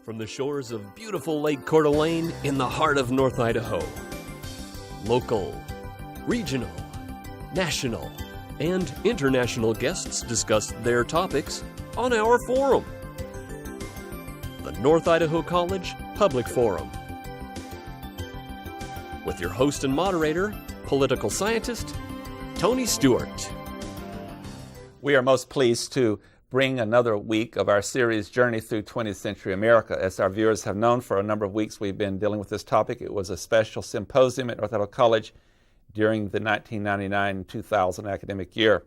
From the shores of beautiful Lake Coeur d'Alene in the heart of North Idaho. Local, regional, national, and international guests discuss their topics on our forum. The North Idaho College Public Forum. With your host and moderator, political scientist, Tony Stewart. We are most pleased to bring another week of our series, Journey Through 20th Century America. As our viewers have known, for a number of weeks we've been dealing with this topic. It was a special symposium at North Idaho College during the 1999-2000 academic year.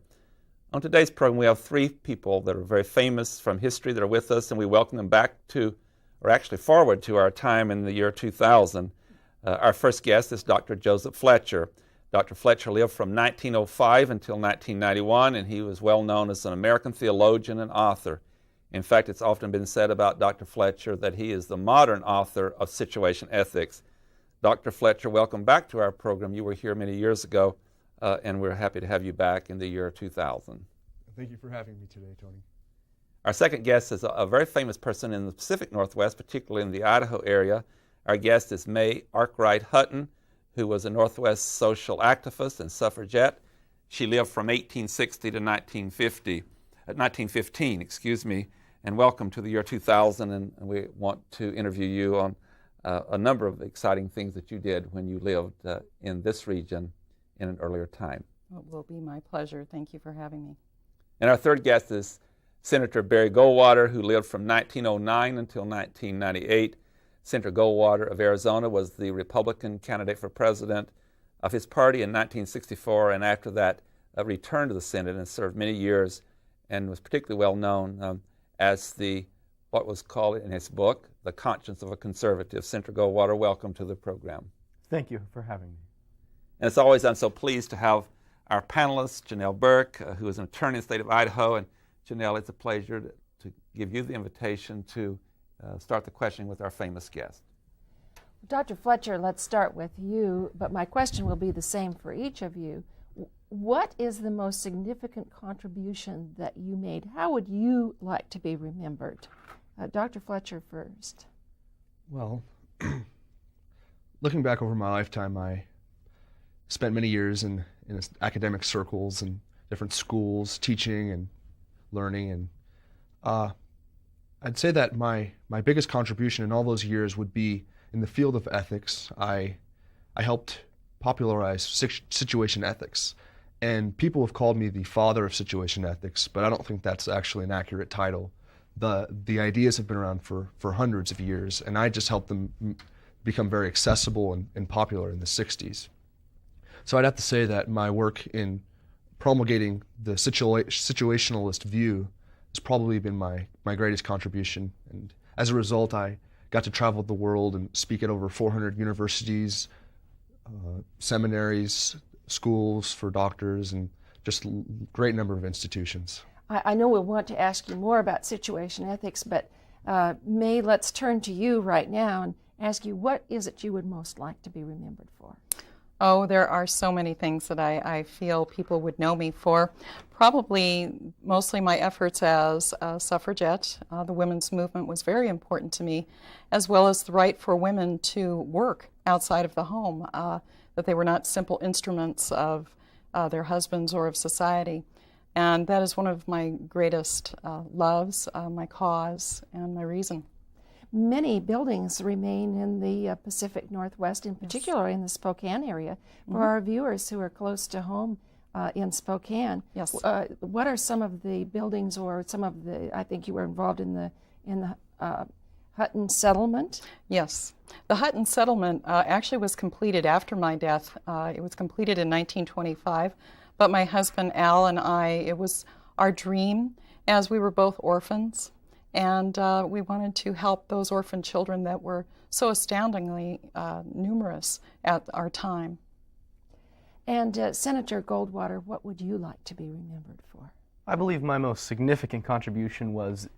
On today's program, we have three people that are very famous from history that are with us, and we welcome them back to, or actually forward to, our time in the year 2000. Our first guest is Dr. Joseph Fletcher. Dr. Fletcher lived from 1905 until 1991, and he was well known as an American theologian and author. In fact, it's often been said about Dr. Fletcher that he is the modern author of situation ethics. Dr. Fletcher, welcome back to our program. You were here many years ago, and we're happy to have you back in the year 2000. Thank you for having me today, Tony. Our second guest is a very famous person in the Pacific Northwest, particularly in the Idaho area. Our guest is May Arkwright Hutton, who was a Northwest social activist and suffragette. She lived from 1860 to 1915, and welcome to the year 2000, and we want to interview you on a number of exciting things that you did when you lived in this region in an earlier time. It will be my pleasure. Thank you for having me. And our third guest is Senator Barry Goldwater, who lived from 1909 until 1998. Senator Goldwater of Arizona was the Republican candidate for president of his party in 1964, and after that returned to the Senate and served many years, and was particularly well known as what was called in his book, The Conscience of a Conservative. Senator Goldwater, welcome to the program. Thank you for having me. And as always, I'm so pleased to have our panelist, Janelle Burke, who is an attorney in the state of Idaho. And Janelle, it's a pleasure to give you the invitation to start the questioning with our famous guest. Dr. Fletcher, let's start with you, but my question will be the same for each of you. What is the most significant contribution that you made? How would you like to be remembered? Dr. Fletcher first. Well, looking back over my lifetime, I spent many years in academic circles and different schools, teaching and learning, and I'd say that my biggest contribution in all those years would be in the field of ethics. I helped popularize situation ethics, and people have called me the father of situation ethics, but I don't think that's actually an accurate title. The ideas have been around for hundreds of years, and I just helped them become very accessible and popular in the 60s. So I'd have to say that my work in promulgating the situationalist view has probably been my greatest contribution. And as a result, I got to travel the world and speak at over 400 universities, seminaries, schools for doctors, and just a great number of institutions. I know we'll want to ask you more about situation ethics, but May, let's turn to you right now and ask you, what is it you would most like to be remembered for? Oh, there are so many things that I feel people would know me for. Probably mostly my efforts as a suffragette. The women's movement was very important to me, as well as the right for women to work outside of the home, that they were not simple instruments of their husbands or of society. And that is one of my greatest loves, my cause, and my reason. Many buildings remain in the Pacific Northwest, in particular in the Spokane area. For our viewers who are close to home in Spokane, yes. What are some of the buildings, or some of the? I think you were involved in the Hutton settlement. Yes, the Hutton settlement actually was completed after my death. It was completed in 1925, but my husband Al and I, it was our dream, as we were both orphans. And we wanted to help those orphan children that were so astoundingly numerous at our time. And Senator Goldwater, what would you like to be remembered for? I believe my most significant contribution was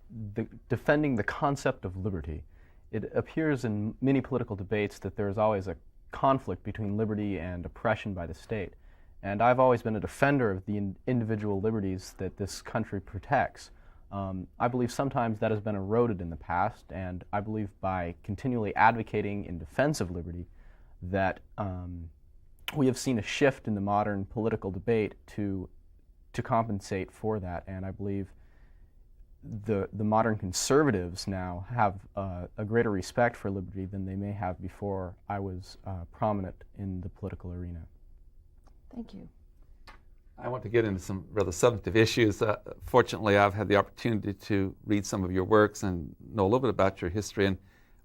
defending the concept of liberty. It appears in many political debates that there is always a conflict between liberty and oppression by the state. And I've always been a defender of the individual liberties that this country protects. I believe sometimes that has been eroded in the past, and I believe by continually advocating in defense of liberty that we have seen a shift in the modern political debate to compensate for that, and I believe the modern conservatives now have a greater respect for liberty than they may have before I was prominent in the political arena. Thank you. I want to get into some rather substantive issues. Fortunately, I've had the opportunity to read some of your works and know a little bit about your history, and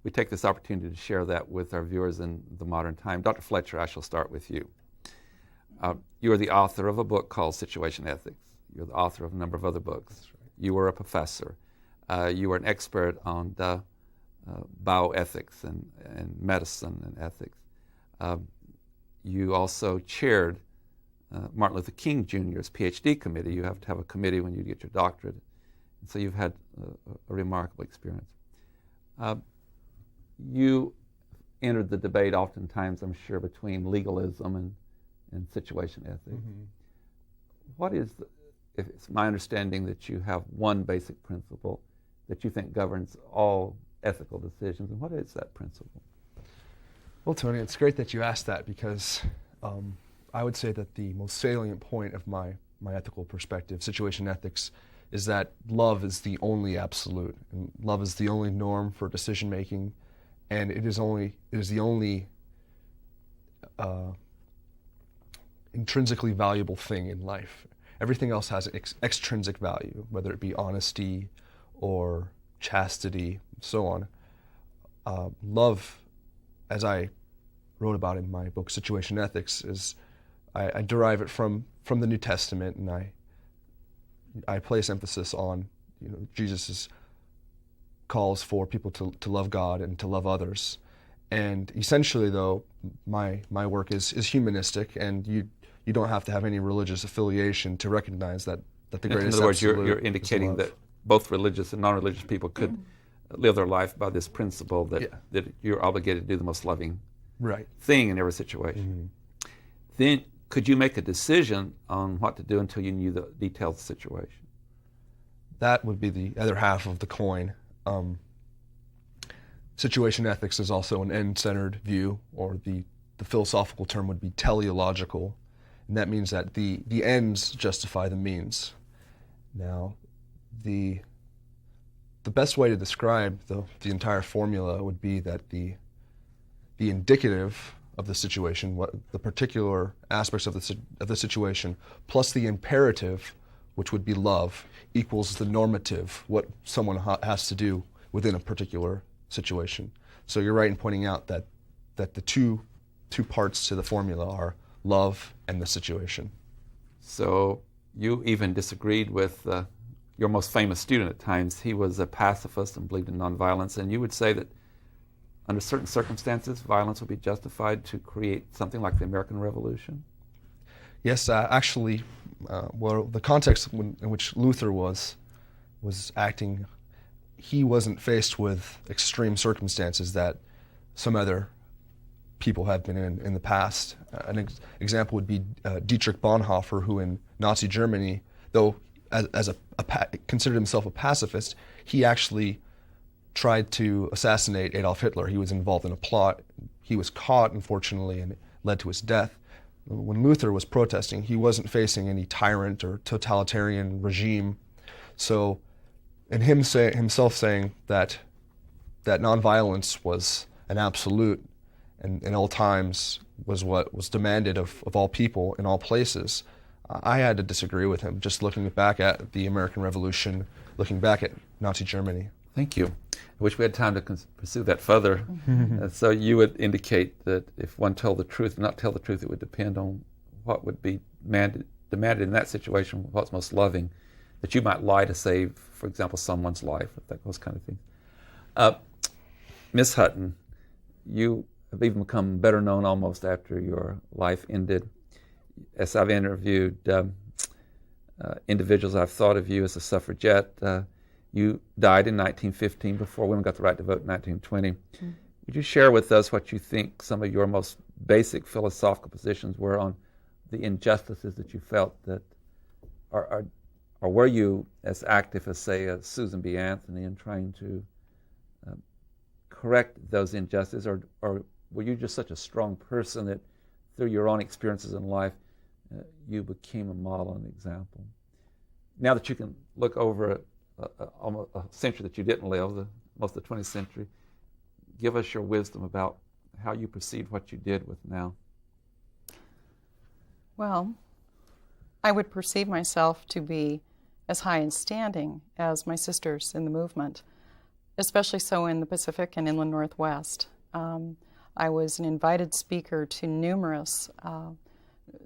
we take this opportunity to share that with our viewers in the modern time. Dr. Fletcher, I shall start with you. You are the author of a book called Situation Ethics. You're the author of a number of other books. Right. You were a professor. You were an expert on bioethics and medicine and ethics. You also chaired Martin Luther King Jr.'s PhD committee. You have to have a committee when you get your doctorate. And so you've had a remarkable experience. You entered the debate oftentimes, I'm sure, between legalism and situation ethics. Mm-hmm. What is if it's my understanding that you have one basic principle that you think governs all ethical decisions, and what is that principle? Well, Tony, it's great that you asked that, because I would say that the most salient point of my ethical perspective, situation ethics, is that love is the only absolute, and love is the only norm for decision making, and it is the only intrinsically valuable thing in life. Everything else has extrinsic value, whether it be honesty or chastity, so on. Love, as I wrote about in my book Situation Ethics, is I derive it from the New Testament, and I place emphasis on Jesus' calls for people to love God and to love others. And essentially, though, my work is humanistic, and you don't have to have any religious affiliation to recognize that the greatest. In other words, you're indicating that both religious and non-religious people could live their life by this principle that you're obligated to do the most loving thing in every situation. Mm-hmm. Then could you make a decision on what to do until you knew the details of the situation? That would be the other half of the coin. Situation ethics is also an end-centered view, or the philosophical term would be teleological, and that means that the ends justify the means. Now, the best way to describe the entire formula would be that the indicative of the situation, what the particular aspects of the situation, plus the imperative, which would be love, equals the normative, what someone has to do within a particular situation. So you're right in pointing out that the two parts to the formula are love and the situation. So you even disagreed with your most famous student at times. He was a pacifist and believed in nonviolence, and you would say that under certain circumstances, violence would be justified to create something like the American Revolution? Yes, actually, the context in which Luther was acting, he wasn't faced with extreme circumstances that some other people have been in the past. An example would be Dietrich Bonhoeffer, who in Nazi Germany, though considered himself a pacifist, he actually tried to assassinate Adolf Hitler. He was involved in a plot. He was caught, unfortunately, and it led to his death. When Luther was protesting, he wasn't facing any tyrant or totalitarian regime. So, in himself saying that nonviolence was an absolute and in all times was what was demanded of all people in all places, I had to disagree with him, just looking back at the American Revolution, looking back at Nazi Germany. Thank you. I wish we had time to pursue that further. So you would indicate that if one told the truth, not tell the truth, it would depend on what would be demanded in that situation, what's most loving, that you might lie to save, for example, someone's life, those kind of things. Miss Hutton, you have even become better known almost after your life ended. As I've interviewed individuals, I've thought of you as a suffragette. You died in 1915 before women got the right to vote in 1920. Mm-hmm. Would you share with us what you think some of your most basic philosophical positions were on the injustices that you felt that are or were you as active as, say, Susan B. Anthony in trying to correct those injustices, or were you just such a strong person that through your own experiences in life, you became a model and example? Now that you can look over almost a century that you didn't live, most of the 20th century, give us your wisdom about how you perceived what you did with now. Well, I would perceive myself to be as high in standing as my sisters in the movement, especially so in the Pacific and Inland Northwest. I was an invited speaker to numerous,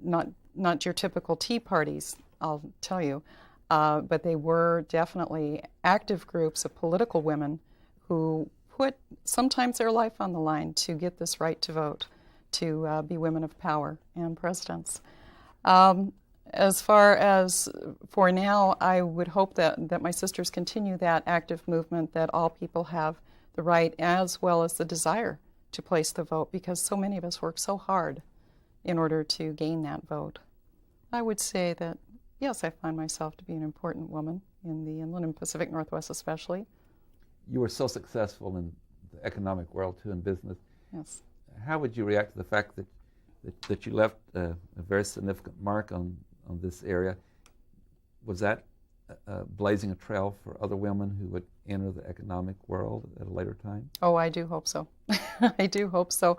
not your typical tea parties, I'll tell you, but they were definitely active groups of political women who put sometimes their life on the line to get this right to vote, to be women of power and presidents. As far as for now, I would hope that my sisters continue that active movement, that all people have the right as well as the desire to place the vote, because so many of us work so hard in order to gain that vote. I would say that, yes, I find myself to be an important woman in the Inland and Pacific Northwest especially. You were so successful in the economic world, too, in business. Yes. How would you react to the fact that you left a very significant mark on this area? Was that blazing a trail for other women who would enter the economic world at a later time? Oh, I do hope so. I do hope so.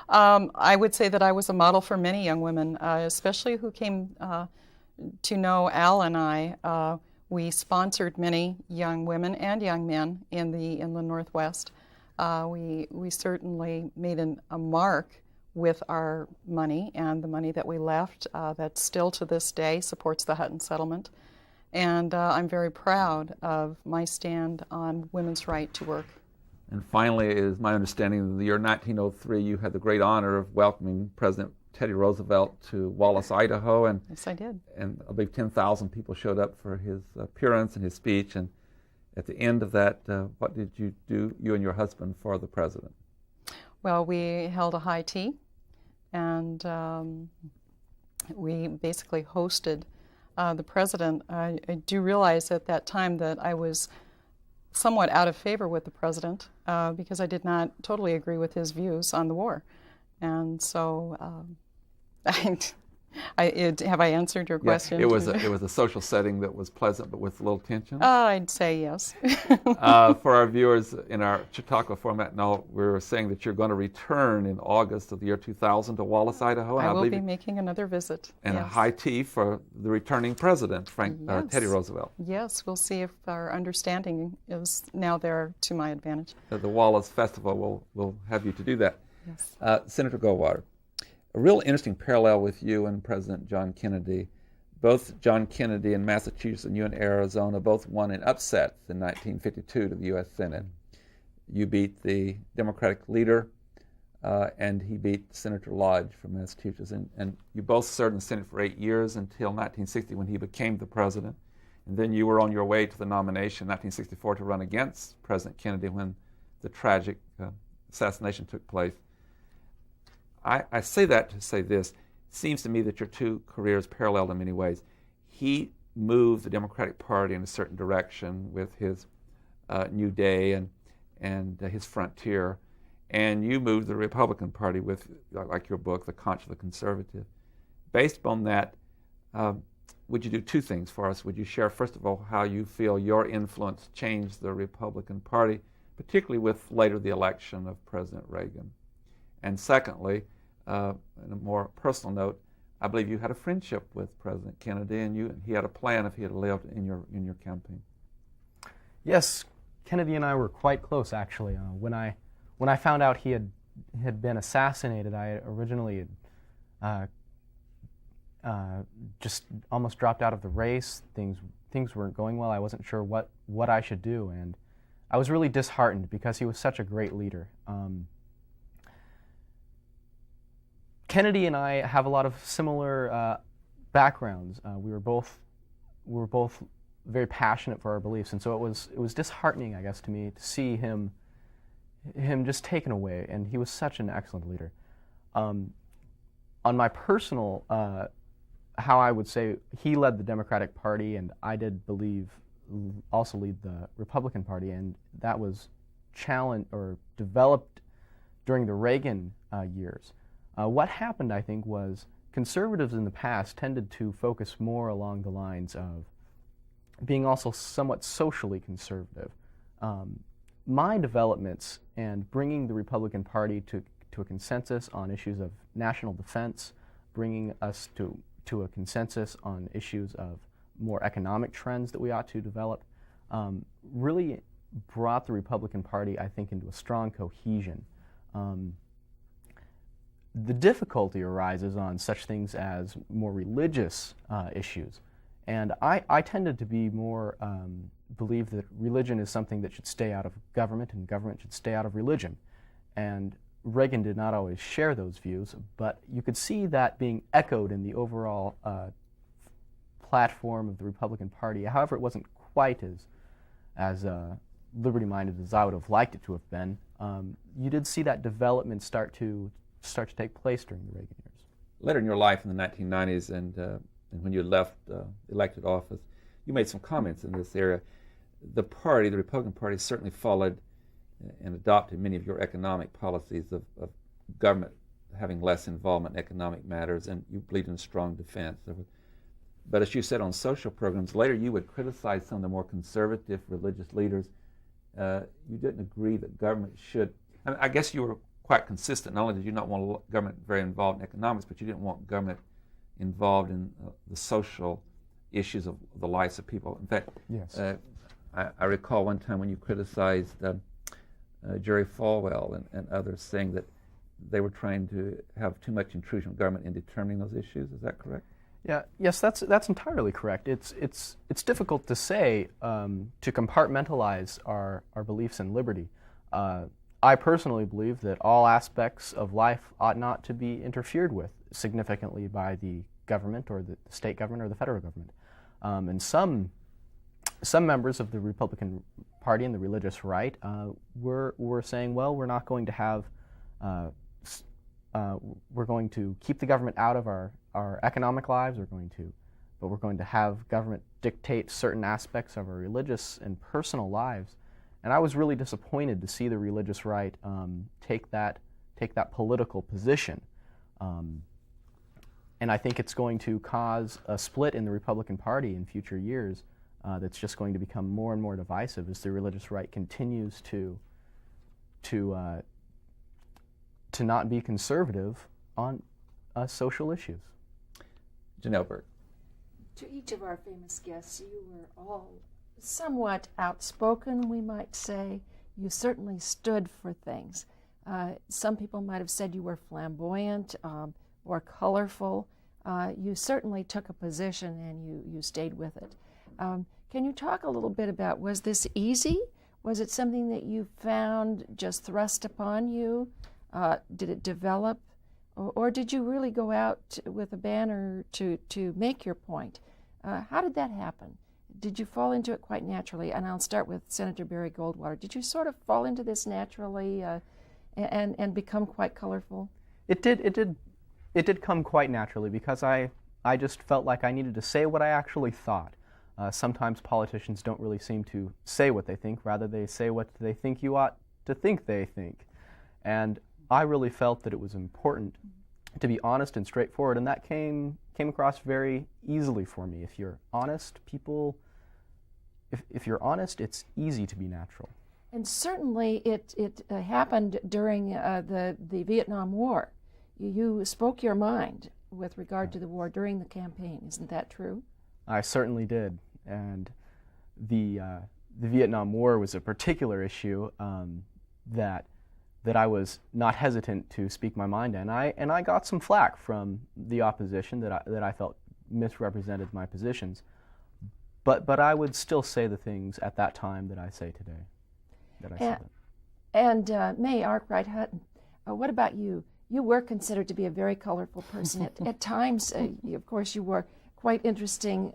I would say that I was a model for many young women, especially who came to know Al and I. We sponsored many young women and young men in the Inland Northwest. We certainly made a mark with our money, and the money that we left that still to this day supports the Hutton settlement. And I'm very proud of my stand on women's right to work. And finally, it is my understanding that in the year 1903, you had the great honor of welcoming President Teddy Roosevelt to Wallace, Idaho. And, yes, I did. And I believe 10,000 people showed up for his appearance and his speech. And at the end of that, what did you do, you and your husband, for the president? Well, we held a high tea, and we basically hosted the president. I do realize at that time that I was somewhat out of favor with the president because I did not totally agree with his views on the war. And so have I answered your question? It was a social setting that was pleasant but with a little tension. I'd say yes. For our viewers in our Chautauqua format now, we're saying that you're going to return in August of the year 2000 to Wallace, Idaho. And I will be making another visit. And yes. a high tea for the returning president, Teddy Roosevelt. Yes, we'll see if our understanding is now there to my advantage. The Wallace Festival will have you to do that. Yes. Senator Goldwater, a real interesting parallel with you and President John Kennedy. Both John Kennedy in Massachusetts and you in Arizona both won in upsets in 1952 to the U.S. Senate. You beat the Democratic leader, and he beat Senator Lodge from Massachusetts. And you both served in the Senate for 8 years until 1960 when he became the president. And then you were on your way to the nomination in 1964 to run against President Kennedy when the tragic assassination took place. I say that to say this. It seems to me that your two careers paralleled in many ways. He moved the Democratic Party in a certain direction with his New Day and his Frontier, and you moved the Republican Party with, like your book, The Conscience of the Conservative. Based on that, would you do two things for us? Would you share, first of all, how you feel your influence changed the Republican Party, particularly with later the election of President Reagan? And secondly, on a more personal note, I believe you had a friendship with President Kennedy, and he had a plan if he had lived in your campaign. Yes, Kennedy and I were quite close, actually. When I found out he had been assassinated, I originally just almost dropped out of the race. Things weren't going well. I wasn't sure what I should do, and I was really disheartened because he was such a great leader. Kennedy and I have a lot of similar backgrounds. We were both very passionate for our beliefs, and so it was disheartening, I guess, to me to see him just taken away. And he was such an excellent leader. On my personal how I would say he led the Democratic Party, and I did also lead the Republican Party, and that was challenged or developed during the Reagan years. What happened, I think, was conservatives in the past tended to focus more along the lines of being also somewhat socially conservative. My developments and bringing the Republican Party to a consensus on issues of national defense, bringing us to a consensus on issues of more economic trends that we ought to develop, really brought the Republican Party, I think, into a strong cohesion. The difficulty arises on such things as more religious issues. And I tended to be more, believe that religion is something that should stay out of government and government should stay out of religion. And Reagan did not always share those views, but you could see that being echoed in the overall platform of the Republican Party. However, it wasn't quite as liberty-minded as I would have liked it to have been. You did see that development start to take place during the Reagan years. Later in your life in the 1990s and when you left elected office, you made some comments in this area. The party, the Republican Party, certainly followed and adopted many of your economic policies of government having less involvement in economic matters, and you believed in strong defense. But as you said on social programs, later you would criticize some of the more conservative religious leaders. You didn't agree that government should, I guess you were quite consistent. Not only did you not want government very involved in economics, but you didn't want government involved in the social issues of the lives of people. In fact, yes. I recall one time when you criticized Jerry Falwell and others, saying that they were trying to have too much intrusion of government in determining those issues. Is that correct? Yeah. Yes, that's entirely correct. It's difficult to say to compartmentalize our beliefs in liberty. I personally believe that all aspects of life ought not to be interfered with significantly by the government or the state government or the federal government. And some members of the Republican Party and the religious right were saying, well, we're not going to have, we're going to keep the government out of our economic lives, but we're going to have government dictate certain aspects of our religious and personal lives. And I was really disappointed to see the religious right take that political position. And I think it's going to cause a split in the Republican Party in future years that's just going to become more and more divisive as the religious right continues to not be conservative on social issues. Janelle Burke. To each of our famous guests, you were all somewhat outspoken, we might say. You certainly stood for things. Some people might have said you were flamboyant or colorful. You certainly took a position and you stayed with it. Can you talk a little bit about, was this easy? Was it something that you found just thrust upon you? Did it develop? Or did you really go out with a banner to make your point? How did that happen? Did you fall into it quite naturally? And I'll start with Senator Barry Goldwater. Did you sort of fall into this naturally and become quite colorful? It did come quite naturally because I just felt like I needed to say what I actually thought. Sometimes politicians don't really seem to say what they think. Rather, they say what they think you ought to think they think. And I really felt that it was important to be honest and straightforward, and that came across very easily for me. If you're honest, if you're honest, it's easy to be natural. And certainly it happened during the Vietnam War. You spoke your mind with regard to the war during the campaign. Isn't that true? I certainly did. And the Vietnam War was a particular issue that I was not hesitant to speak my mind in. And I got some flack from the opposition that I felt misrepresented my positions. But I would still say the things at that time that I say today. And May Arkwright Hutton, what about you? You were considered to be a very colorful person. At times, of course, you wore quite interesting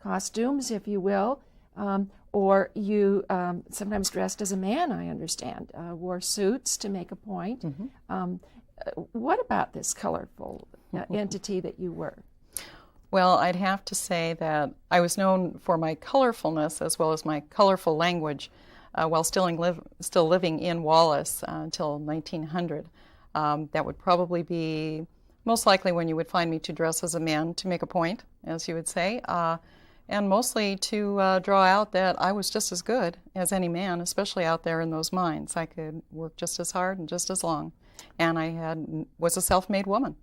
costumes, if you will, or you sometimes dressed as a man, I understand, wore suits to make a point. Mm-hmm. What about this colorful entity that you were? Well, I'd have to say that I was known for my colorfulness as well as my colorful language while still living in Wallace until 1900. That would probably be most likely when you would find me to dress as a man to make a point, as you would say, and mostly to draw out that I was just as good as any man, especially out there in those mines. I could work just as hard and just as long, and I was a self-made woman.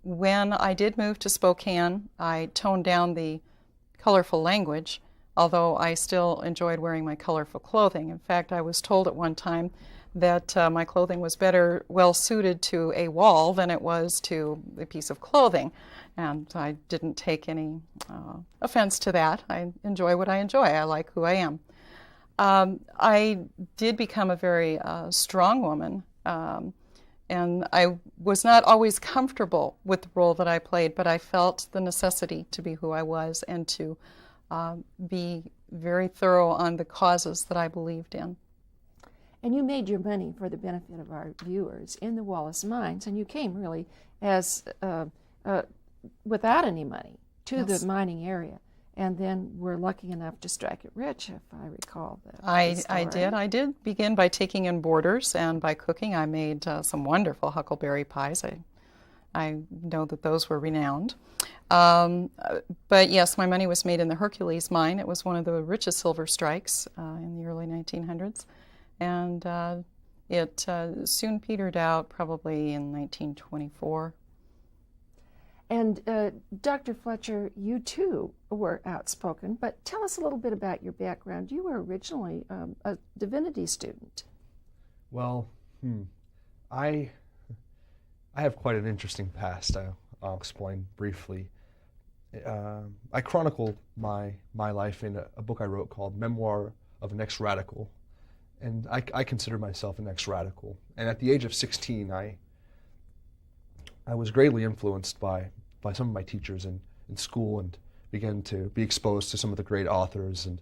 When I did move to Spokane, I toned down the colorful language, although I still enjoyed wearing my colorful clothing. In fact, I was told at one time that my clothing was well suited to a wall than it was to a piece of clothing. And I didn't take any offense to that. I enjoy what I enjoy. I like who I am. I did become a very strong woman. And I was not always comfortable with the role that I played, but I felt the necessity to be who I was and to be very thorough on the causes that I believed in. And you made your money, for the benefit of our viewers, in the Wallace mines, and you came really as without any money to Yes. the mining area, and then were lucky enough to strike it rich, if I recall the story. I did begin by taking in boarders, and by cooking. I made some wonderful huckleberry pies. I know that those were renowned. But yes, my money was made in the Hercules mine. It was one of the richest silver strikes in the early 1900s. And it soon petered out probably in 1924. And Dr. Fletcher, you too were outspoken, but tell us a little bit about your background. You were originally a divinity student. Well, I have quite an interesting past. I'll explain briefly. I chronicle my life in a book I wrote called Memoir of an Ex-Radical. And I consider myself an ex-radical. And at the age of 16, I was greatly influenced by some of my teachers in school, and began to be exposed to some of the great authors, and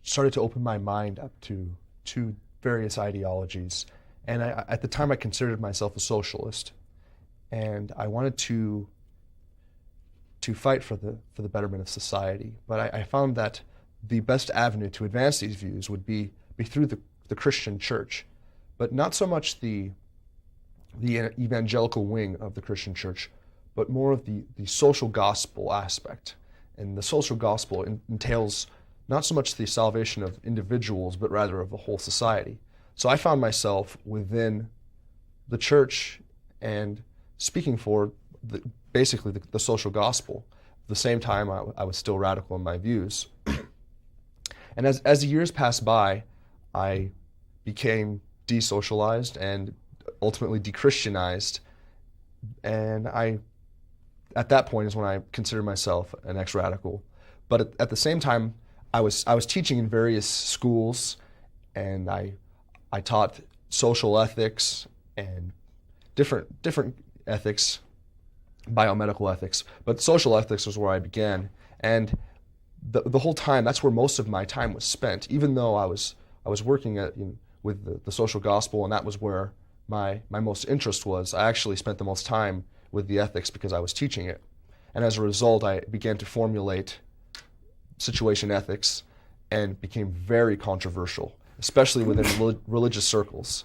started to open my mind up to various ideologies. And at the time, I considered myself a socialist, and I wanted to fight for the betterment of society. But I found that the best avenue to advance these views would be through the Christian church, but not so much the evangelical wing of the Christian church, but more of the social gospel aspect. And the social gospel entails not so much the salvation of individuals, but rather of the whole society. So I found myself within the church and speaking for basically the social gospel. At the same time, I was still radical in my views. And as the years passed by, I became desocialized and ultimately de-Christianized. And at that point is when I considered myself an ex-radical. But at the same time, I was teaching in various schools, and I taught social ethics and different ethics, biomedical ethics. But social ethics was where I began. And the whole time, that's where most of my time was spent, even though I was working with the social gospel, and that was where my most interest was. I actually spent the most time with the ethics because I was teaching it. And as a result, I began to formulate situation ethics and became very controversial, especially within religious circles.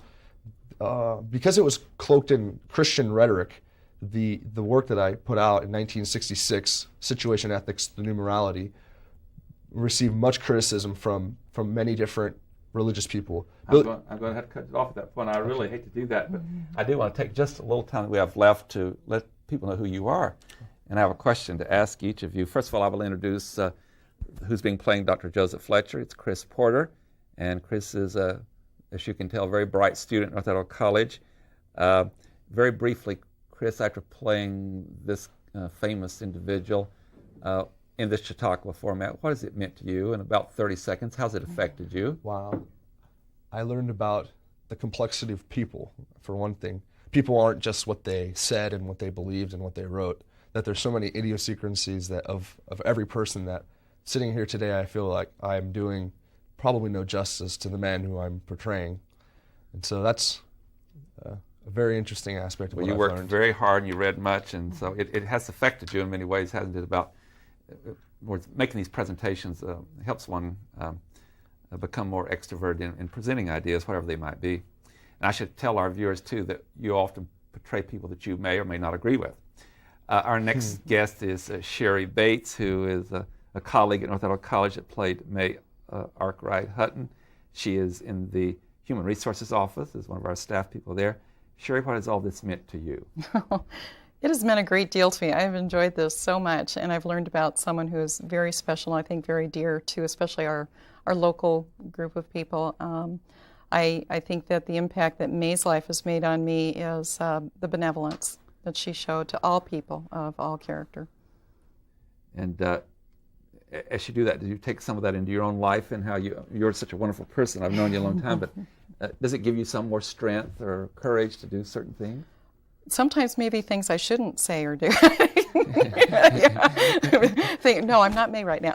Because it was cloaked in Christian rhetoric, the work that I put out in 1966, Situation Ethics, The New Morality, received much criticism from many different religious people. I'm going to have to cut it off at that point. I really hate to do that, but I do want to take just a little time that we have left to let people know who you are. And I have a question to ask each of you. First of all, I will introduce who's been playing Dr. Joseph Fletcher. It's Chris Porter. And Chris is, as you can tell, a very bright student at North Idaho College. Very briefly, Chris, after playing this famous individual in this Chautauqua format, what has it meant to you in about 30 seconds? How's it affected you? Wow. I learned about the complexity of people, for one thing. People aren't just what they said and what they believed and what they wrote, that there's so many idiosyncrasies of every person that sitting here today, I feel like I'm doing probably no justice to the man who I'm portraying. And so that's A very interesting aspect of Well, what you I've worked learned. very hard and you read much, and so it has affected you in many ways, hasn't it? About making these presentations helps one become more extroverted in presenting ideas, whatever they might be. And I should tell our viewers, too, that you often portray people that you may or may not agree with. Our next guest is Sherry Bates, who is a colleague at North Idaho College that played May Arkwright Hutton. She is in the Human Resources Office, is one of our staff people there. Sherry, what has all this meant to you? It has meant a great deal to me. I've enjoyed this so much, and I've learned about someone who is very special, and I think very dear to especially our local group of people. I think that the impact that May's life has made on me is the benevolence that she showed to all people of all character. And as you do that, do you take some of that into your own life and how you're such a wonderful person? I've known you a long time, but does it give you some more strength or courage to do certain things? Sometimes maybe things I shouldn't say or do. No, I'm not May right now.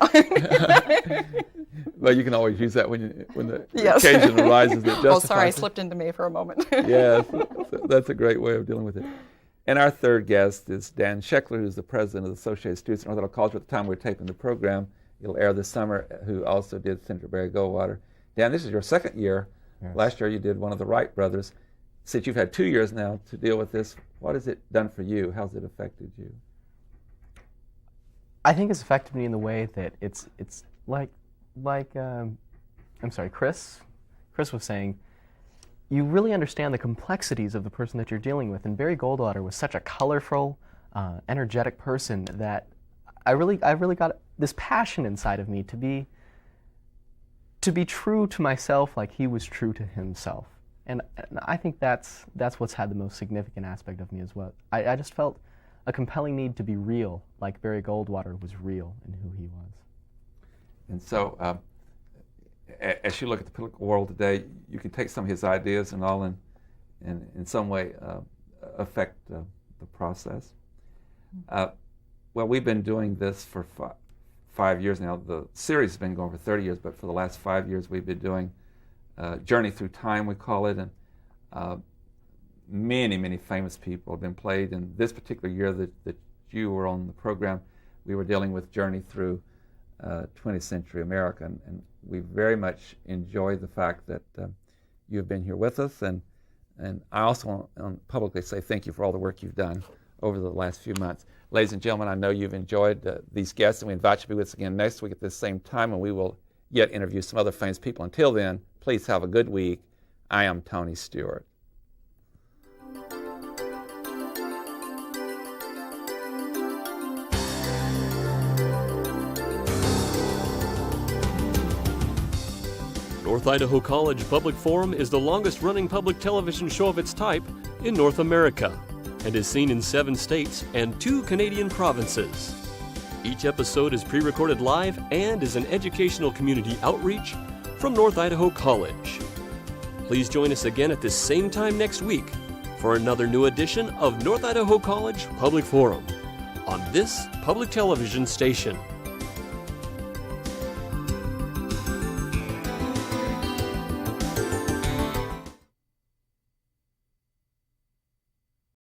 Well, you can always use that when the Yes. occasion arises that justifies Oh, sorry, I it. slipped into May for a moment. Yes, that's a great way of dealing with it. And our third guest is Dan Scheckler, who's the president of the Associated Students at North Idaho College at the time we were taping the program. It'll air this summer, who also did Senator Barry Goldwater. Dan, this is your second year. Yes. Last year you did one of the Wright brothers. Since you've had 2 years now to deal with this, what has it done for you? How's it affected you? I think it's affected me in the way that it's like I'm sorry, Chris was saying, you really understand the complexities of the person that you're dealing with. And Barry Goldwater was such a colorful, energetic person that I really got this passion inside of me to be true to myself like he was true to himself. And I think that's what's had the most significant aspect of me as well. I just felt a compelling need to be real, like Barry Goldwater was real in who he was. And so, as you look at the political world today, you can take some of his ideas and all, and in some way affect the process. Well, we've been doing this for 5 years now. The series has been going for 30 years, but for the last 5 years, we've been doing Journey Through Time, we call it, and many famous people have been played. And this particular year that you were on the program, we were dealing with Journey Through 20th Century America, and we very much enjoy the fact that you've been here with us, and I also want to publicly say thank you for all the work you've done over the last few months. Ladies and gentlemen, I know you've enjoyed these guests, and we invite you to be with us again next week at this same time, and we will yet interview some other famous people. Until then, please have a good week. I am Tony Stewart. North Idaho College Public Forum is the longest-running public television show of its type in North America and is seen in 7 states and 2 Canadian provinces. Each episode is pre-recorded live and is an educational community outreach from North Idaho College. Please join us again at this same time next week for another new edition of North Idaho College Public Forum on this public television station.